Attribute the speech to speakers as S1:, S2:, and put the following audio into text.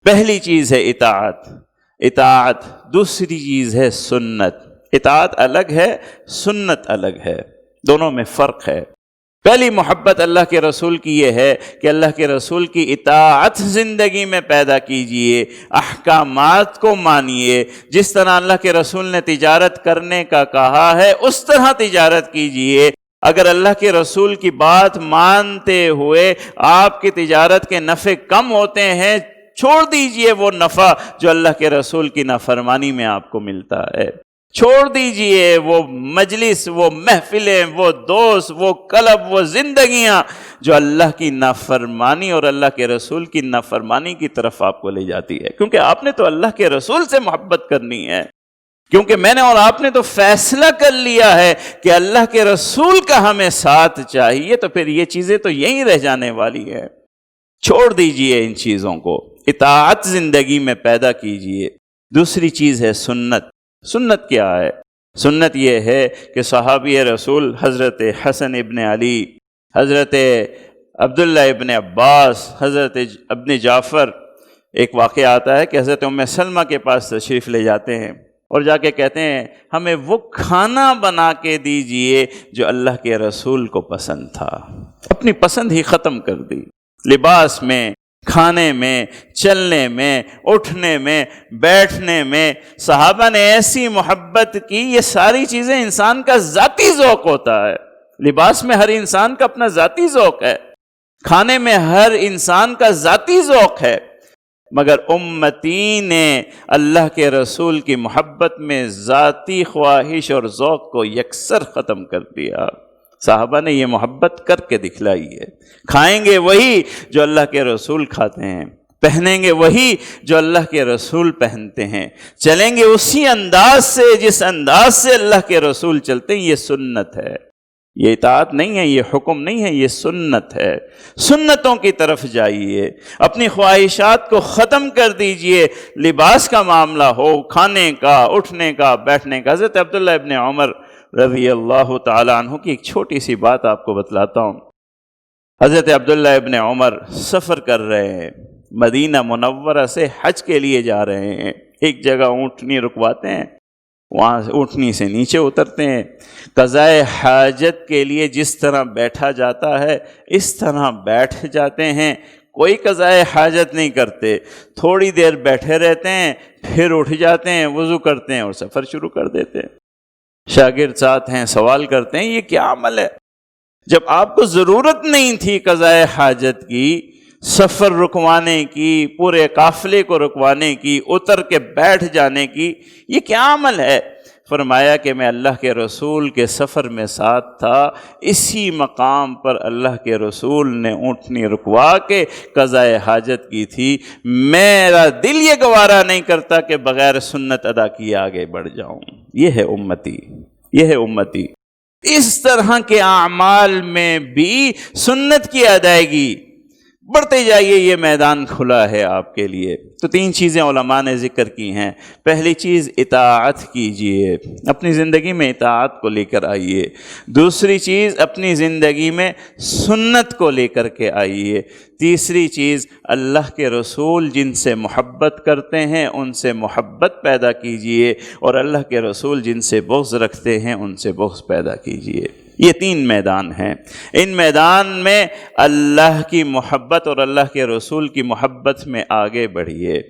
S1: پہلی چیز ہے اطاعت، دوسری چیز ہے سنت۔ اطاعت الگ ہے، سنت الگ ہے، دونوں میں فرق ہے۔ پہلی محبت اللہ کے رسول کی یہ ہے کہ اللہ کے رسول کی اطاعت زندگی میں پیدا کیجئے، احکامات کو مانیے، جس طرح اللہ کے رسول نے تجارت کرنے کا کہا ہے اس طرح تجارت کیجئے۔ اگر اللہ کے رسول کی بات مانتے ہوئے آپ کی تجارت کے نفع کم ہوتے ہیں، چھوڑ دیجئے وہ نفع جو اللہ کے رسول کی نافرمانی میں آپ کو ملتا ہے، چھوڑ دیجئے وہ مجلس، وہ محفلیں، وہ دوست، وہ کلب، وہ زندگیاں جو اللہ کی نافرمانی اور اللہ کے رسول کی نافرمانی کی طرف آپ کو لے جاتی ہے، کیونکہ آپ نے تو اللہ کے رسول سے محبت کرنی ہے، کیونکہ میں نے اور آپ نے تو فیصلہ کر لیا ہے کہ اللہ کے رسول کا ہمیں ساتھ چاہیے، تو پھر یہ چیزیں تو یہیں رہ جانے والی ہے۔ چھوڑ دیجئے ان چیزوں کو، اطاعت زندگی میں پیدا کیجئے۔ دوسری چیز ہے سنت۔ سنت کیا ہے؟ سنت یہ ہے کہ صحابی رسول حضرت حسن ابن علی، حضرت عبداللہ ابن عباس، حضرت ابن جعفر، ایک واقعہ آتا ہے کہ حضرت ام سلمہ کے پاس تشریف لے جاتے ہیں اور جا کے کہتے ہیں ہمیں وہ کھانا بنا کے دیجئے جو اللہ کے رسول کو پسند تھا۔ اپنی پسند ہی ختم کر دی، لباس میں، کھانے میں، چلنے میں، اٹھنے میں، بیٹھنے میں۔ صحابہ نے ایسی محبت کی، یہ ساری چیزیں انسان کا ذاتی ذوق ہوتا ہے۔ لباس میں ہر انسان کا اپنا ذاتی ذوق ہے، کھانے میں ہر انسان کا ذاتی ذوق ہے، مگر امتی نے اللہ کے رسول کی محبت میں ذاتی خواہش اور ذوق کو یکسر ختم کر دیا۔ صحابہ نے یہ محبت کر کے دکھلائی ہے۔ کھائیں گے وہی جو اللہ کے رسول کھاتے ہیں، پہنیں گے وہی جو اللہ کے رسول پہنتے ہیں، چلیں گے اسی انداز سے جس انداز سے اللہ کے رسول چلتے ہیں۔ یہ سنت ہے، یہ اطاعت نہیں ہے، یہ حکم نہیں ہے، یہ سنت ہے۔ سنتوں کی طرف جائیے، اپنی خواہشات کو ختم کر دیجئے، لباس کا معاملہ ہو، کھانے کا، اٹھنے کا، بیٹھنے کا۔ حضرت عبداللہ ابن عمر رضی اللہ تعالیٰ عنہ کی ایک چھوٹی سی بات آپ کو بتلاتا ہوں۔ حضرت عبداللہ ابن عمر سفر کر رہے ہیں، مدینہ منورہ سے حج کے لیے جا رہے ہیں، ایک جگہ اونٹنی رکواتے ہیں، وہاں اونٹنی سے نیچے اترتے ہیں، قضائے حاجت کے لیے جس طرح بیٹھا جاتا ہے اس طرح بیٹھ جاتے ہیں، کوئی قضائے حاجت نہیں کرتے، تھوڑی دیر بیٹھے رہتے ہیں، پھر اٹھ جاتے ہیں، وضو کرتے ہیں اور سفر شروع کر دیتے ہیں۔ شاگرد ساتھ ہیں، سوال کرتے ہیں یہ کیا عمل ہے؟ جب آپ کو ضرورت نہیں تھی قضائے حاجت کی، سفر رکوانے کی، پورے قافلے کو رکوانے کی، اتر کے بیٹھ جانے کی، یہ کیا عمل ہے؟ فرمایا کہ میں اللہ کے رسول کے سفر میں ساتھ تھا، اسی مقام پر اللہ کے رسول نے اونٹنی رکوا کے قضائے حاجت کی تھی، میرا دل یہ گوارا نہیں کرتا کہ بغیر سنت ادا کیے آگے بڑھ جاؤں۔ یہ ہے امتی، یہ ہے امتی۔ اس طرح کے اعمال میں بھی سنت کی ادائیگی، بڑھتے جائیے، یہ میدان کھلا ہے آپ کے لیے۔ تو تین چیزیں علماء نے ذکر کی ہیں۔ پہلی چیز اطاعت کیجئے، اپنی زندگی میں اطاعت کو لے کر آئیے۔ دوسری چیز اپنی زندگی میں سنت کو لے کر کے آئیے۔ تیسری چیز اللہ کے رسول جن سے محبت کرتے ہیں ان سے محبت پیدا کیجئے، اور اللہ کے رسول جن سے بغض رکھتے ہیں ان سے بغض پیدا کیجئے۔ یہ تین میدان ہیں، ان میدان میں اللہ کی محبت اور اللہ کے رسول کی محبت میں آگے بڑھیے۔